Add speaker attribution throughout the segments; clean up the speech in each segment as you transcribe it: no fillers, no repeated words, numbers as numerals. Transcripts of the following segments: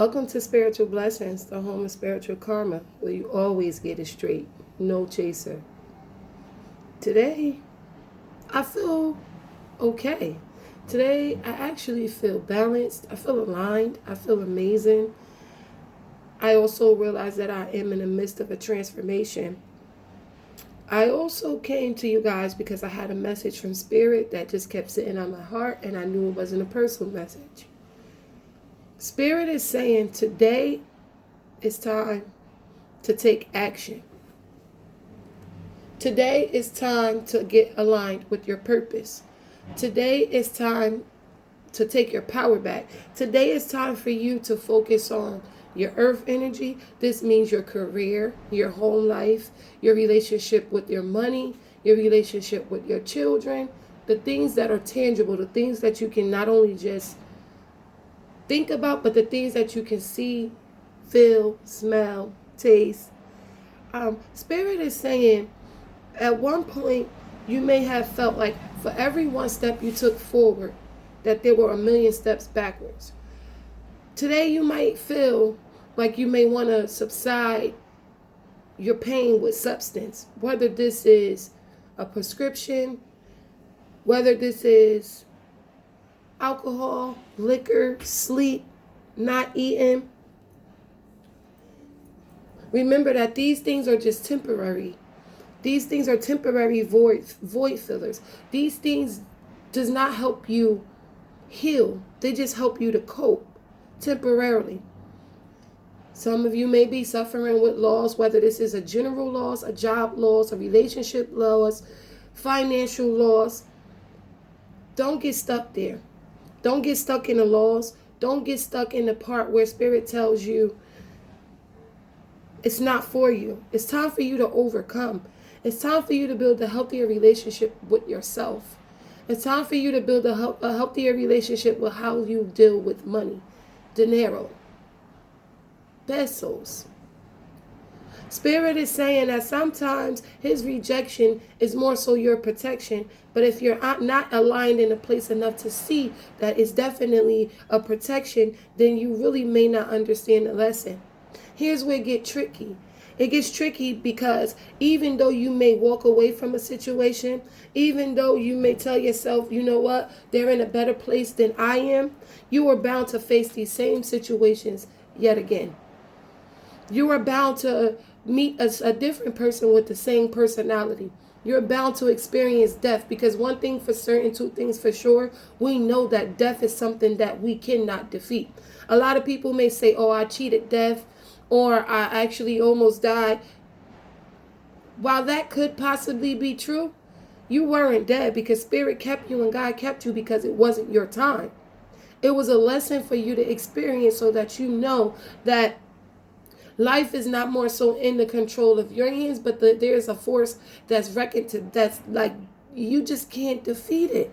Speaker 1: Welcome to Spiritual Blessings, the home of spiritual karma, where you always get it straight, no chaser. Today, I feel okay. Today, I actually feel balanced. I feel aligned. I feel amazing. I also realize that I am in the midst of a transformation. I also came to you guys because I had a message from Spirit that just kept sitting on my heart, and I knew it wasn't a personal message. Spirit is saying today is time to take action. Today is time to get aligned with your purpose. Today is time to take your power back. Today is time for you to focus on your earth energy. This means your career, your home life, your relationship with your money, your relationship with your children, the things that are tangible, the things that you can not only just think about, but the things that you can see, feel, smell, taste. Spirit is saying at one point you may have felt like for every one step you took forward that there were a million steps backwards. Today you might feel like you may want to subside your pain with substance, whether this is a prescription, whether this is alcohol, liquor, sleep, not eating. Remember that these things are just temporary. These things are temporary void fillers. These things does not help you heal. They just help you to cope temporarily. Some of you may be suffering with loss, whether this is a general loss, a job loss, a relationship loss, financial loss. Don't get stuck there. Don't get stuck in the loss. Don't get stuck in the part where Spirit tells you it's not for you. It's time for you to overcome. It's time for you to build a healthier relationship with yourself. It's time for you to build a healthier relationship with how you deal with money, dinero, pesos. Spirit is saying that sometimes his rejection is more so your protection. But if you're not aligned in a place enough to see that it's definitely a protection, then you really may not understand the lesson. Here's where it gets tricky. It gets tricky because even though you may walk away from a situation, even though you may tell yourself, you know what, they're in a better place than I am, you are bound to face these same situations yet again. You are bound to meet a different person with the same personality. You're bound to experience death because one thing for certain, two things for sure, we know that death is something that we cannot defeat. A lot of people may say, oh, I cheated death, or I actually almost died. While that could possibly be true, you weren't dead because Spirit kept you and God kept you because it wasn't your time. It was a lesson for you to experience so that you know that life is not more so in the control of your hands, but there's a force that's reckoned to, that's like, you just can't defeat it.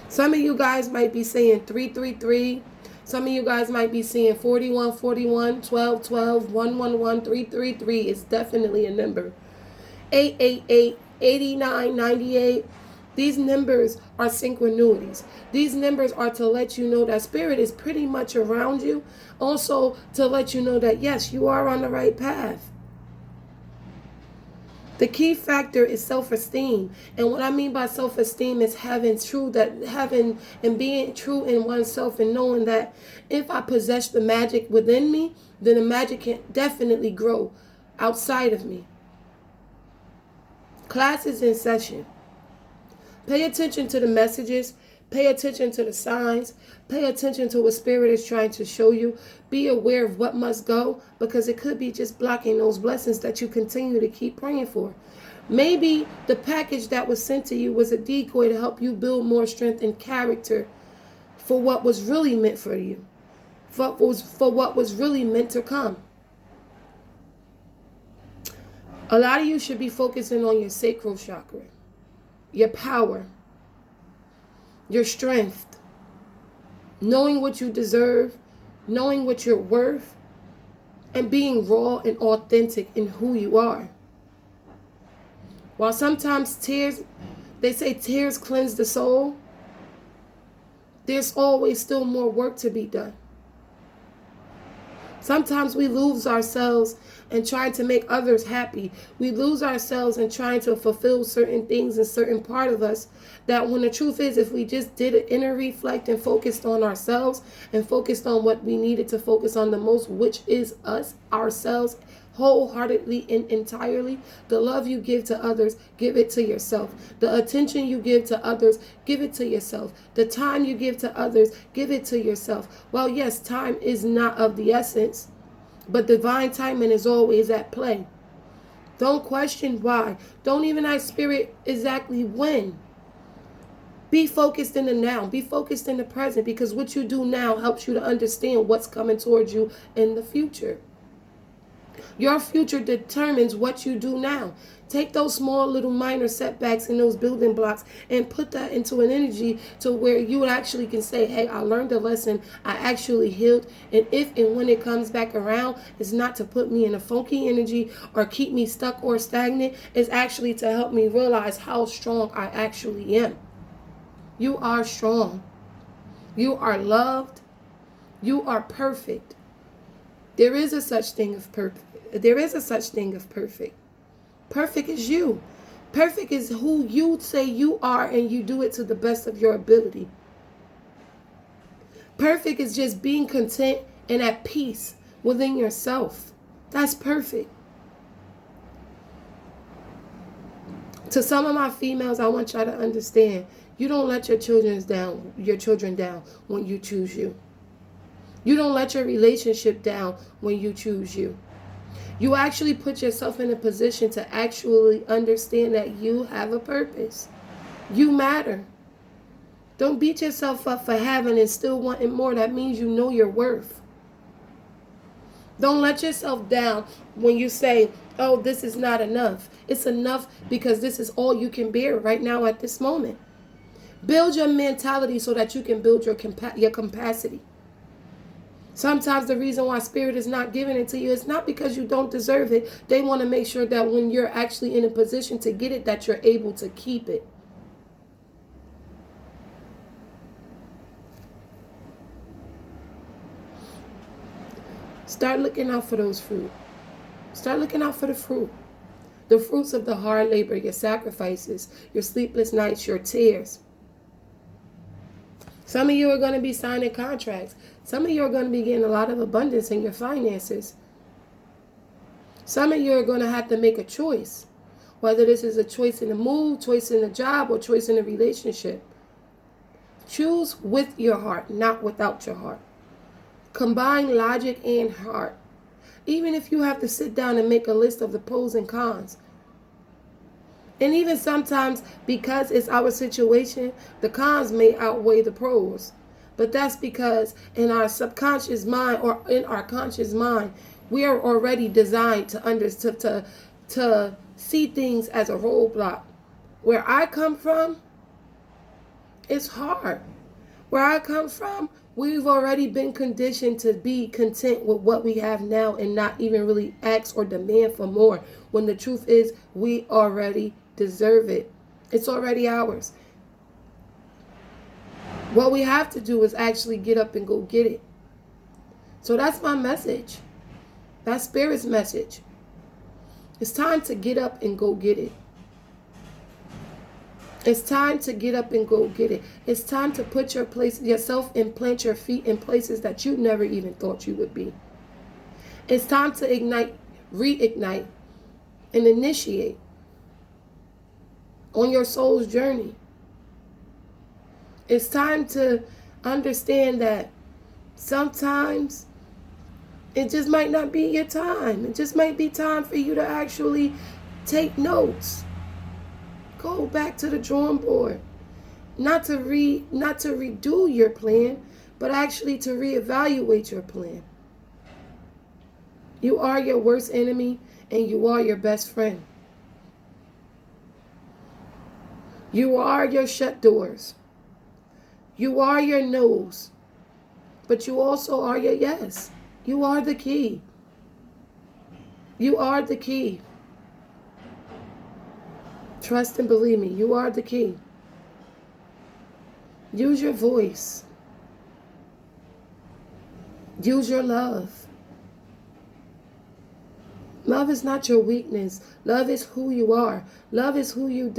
Speaker 1: Some of you guys might be saying 333. Some of you guys might be seeing 41, 41, 12, 12, 111, 333 is definitely a number. 888, 89, 98. These numbers are synchronicities. These numbers are to let you know that Spirit is pretty much around you. Also to let you know that, yes, you are on the right path. The key factor is self-esteem. And what I mean by self-esteem is having and being true in oneself and knowing that if I possess the magic within me, then the magic can definitely grow outside of me. Class is in session. Pay attention to the messages. Pay attention to the signs. Pay attention to what Spirit is trying to show you. Be aware of what must go because it could be just blocking those blessings that you continue to keep praying for. Maybe the package that was sent to you was a decoy to help you build more strength and character for what was really meant for you, for what was really meant to come. A lot of you should be focusing on your sacral chakra, your power, your strength, knowing what you deserve, knowing what you're worth, and being raw and authentic in who you are. While sometimes they say tears cleanse the soul, there's always still more work to be done. Sometimes we lose ourselves in trying to make others happy. We lose ourselves in trying to fulfill certain things in certain part of us, that when the truth is, if we just did an inner reflect and focused on ourselves and focused on what we needed to focus on the most, which is us, ourselves, wholeheartedly and entirely, the love you give to others, give it to yourself. The attention you give to others, give it to yourself. The time you give to others, give it to yourself. Well, yes, time is not of the essence, but divine timing is always at play. Don't question why. Don't even ask spirit exactly when. Be focused in the now. Be focused in the present, because what you do now helps you to understand what's coming towards you in the future. Your future determines what you do now. Take those small little minor setbacks and those building blocks and put that into an energy to where you actually can say, hey, I learned a lesson. I actually healed. And if and when it comes back around, it's not to put me in a funky energy or keep me stuck or stagnant. It's actually to help me realize how strong I actually am. You are strong. You are loved. You are perfect. There is a such thing of perfect. There is a such thing of perfect. Perfect is you. Perfect is who you say you are, and you do it to the best of your ability. Perfect is just being content and at peace within yourself. That's perfect. To some of my females, I want y'all to understand, you don't let your children down when you choose you. You don't let your relationship down when you choose you. You actually put yourself in a position to actually understand that you have a purpose. You matter. Don't beat yourself up for having and still wanting more. That means you know your worth. Don't let yourself down when you say, oh, this is not enough. It's enough because this is all you can bear right now at this moment. Build your mentality so that you can build your capacity. Sometimes the reason why spirit is not giving it to you is not because you don't deserve it. They want to make sure that when you're actually in a position to get it, that you're able to keep it. Start looking out for those fruit. Start looking out for the fruit. The fruits of the hard labor, your sacrifices, your sleepless nights, your tears. Some of you are going to be signing contracts. Some of you are going to be getting a lot of abundance in your finances. Some of you are going to have to make a choice. Whether this is a choice in a move, choice in a job, or choice in a relationship. Choose with your heart, not without your heart. Combine logic and heart. Even if you have to sit down and make a list of the pros and cons. And even sometimes, because it's our situation, the cons may outweigh the pros. But that's because in our subconscious mind or in our conscious mind, we are already designed to see things as a roadblock. Where I come from, it's hard. Where I come from, we've already been conditioned to be content with what we have now and not even really ask or demand for more. When the truth is, we already deserve it. It's already ours. What we have to do is actually get up and go get it. So that's my message. That's Spirit's message. It's time to get up and go get it. It's time to get up and go get it. It's time to put yourself and plant your feet in places that you never even thought you would be. It's time to ignite, reignite, and initiate on your soul's journey. It's time to understand that sometimes it just might not be your time. It just might be time for you to actually take notes. Go back to the drawing board. Not to redo your plan, but actually to reevaluate your plan. You are your worst enemy and you are your best friend. You are your shut doors. You are your no's, but you also are your yes. You are the key. You are the key. Trust and believe me, you are the key. Use your voice. Use your love. Love is not your weakness. Love is who you are. Love is who you're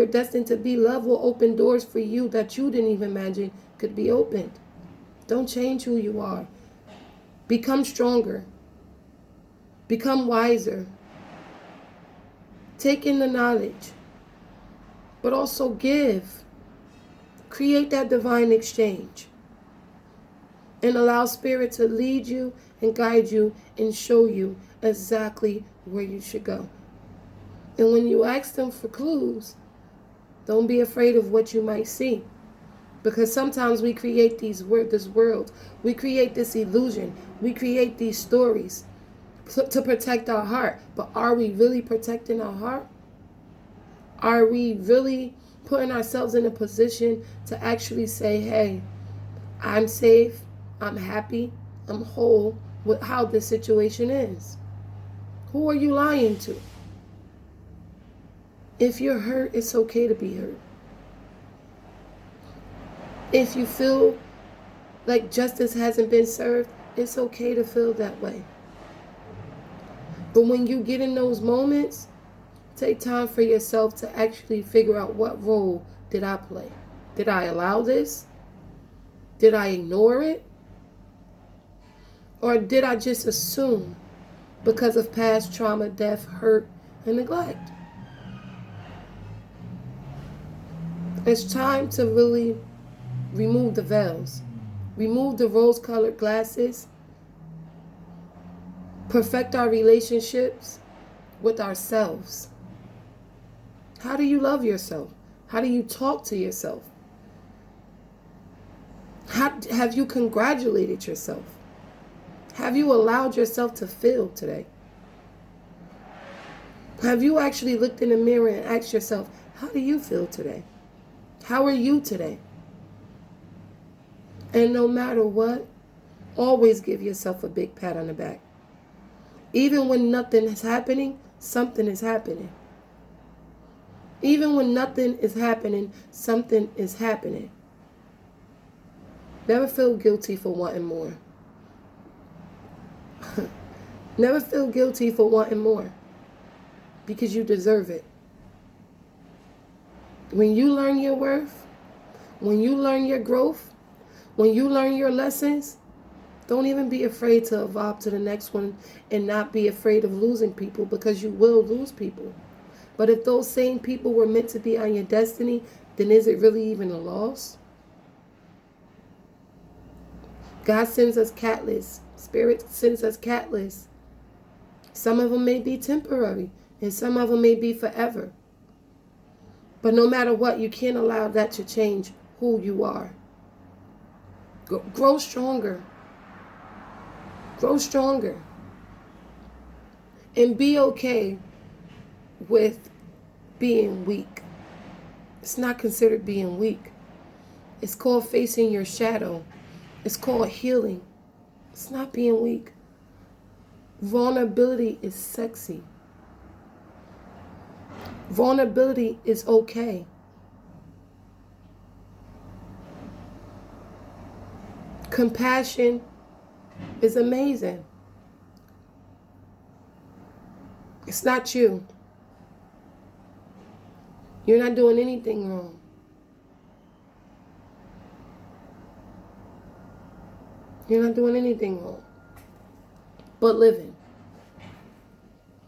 Speaker 1: destined to be. Love will open doors for you that you didn't even imagine could be opened. Don't change who you are. Become stronger. Become wiser. Take in the knowledge. But also give. Create that divine exchange. And allow Spirit to lead you and guide you and show you exactly where you should go. And when you ask them for clues, don't be afraid of what you might see. Because sometimes we create this world. We create this illusion. We create these stories to protect our heart. But are we really protecting our heart? Are we really putting ourselves in a position to actually say, hey, I'm safe, I'm happy, I'm whole with how this situation is? Who are you lying to? If you're hurt, it's okay to be hurt. If you feel like justice hasn't been served, it's okay to feel that way. But when you get in those moments, take time for yourself to actually figure out, what role did I play? Did I allow this? Did I ignore it? Or did I just assume because of past trauma, death, hurt, and neglect? It's time to really remove the veils. Remove the rose-colored glasses. Perfect our relationships with ourselves. How do you love yourself? How do you talk to yourself? Have you congratulated yourself? Have you allowed yourself to feel today? Have you actually looked in the mirror and asked yourself, how do you feel today? How are you today? And no matter what, always give yourself a big pat on the back. Even when nothing is happening, something is happening. Even when nothing is happening, something is happening. Never feel guilty for wanting more. Never feel guilty for wanting more, because you deserve it. When you learn your worth, when you learn your growth, when you learn your lessons, don't even be afraid to evolve to the next one, and not be afraid of losing people, because you will lose people. But if those same people were meant to be on your destiny, then is it really even a loss? God sends us catalysts. Spirit sends us catalysts. Some of them may be temporary, and some of them may be forever. But no matter what, you can't allow that to change who you are. Grow stronger. Grow stronger. And be okay with being weak. It's not considered being weak. It's called facing your shadow. It's called healing. It's not being weak. Vulnerability is sexy. Vulnerability is okay. Compassion is amazing. It's not you. You're not doing anything wrong. You're not doing anything wrong. But living.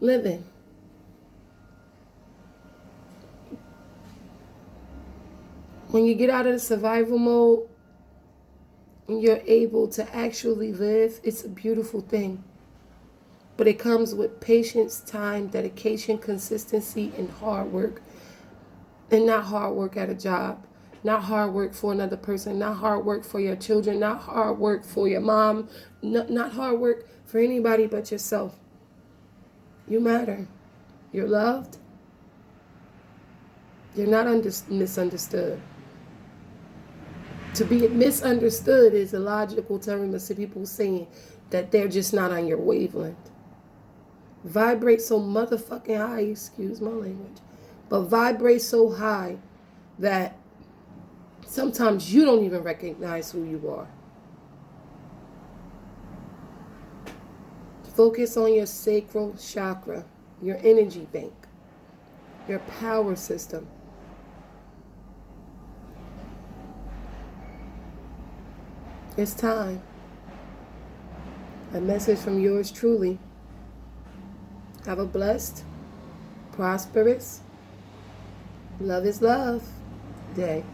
Speaker 1: Living. When you get out of the survival mode and you're able to actually live, it's a beautiful thing. But it comes with patience, time, dedication, consistency, and hard work. And not hard work at a job. Not hard work for another person. Not hard work for your children. Not hard work for your mom. Not hard work for anybody but yourself. You matter. You're loved. You're not misunderstood. To be misunderstood is a logical term of people saying that they're just not on your wavelength. Vibrate so motherfucking high, excuse my language, but vibrate so high that sometimes you don't even recognize who you are. Focus on your sacral chakra, your energy bank, your power system. It's time. A message from yours truly. Have a blessed, prosperous, love is love day.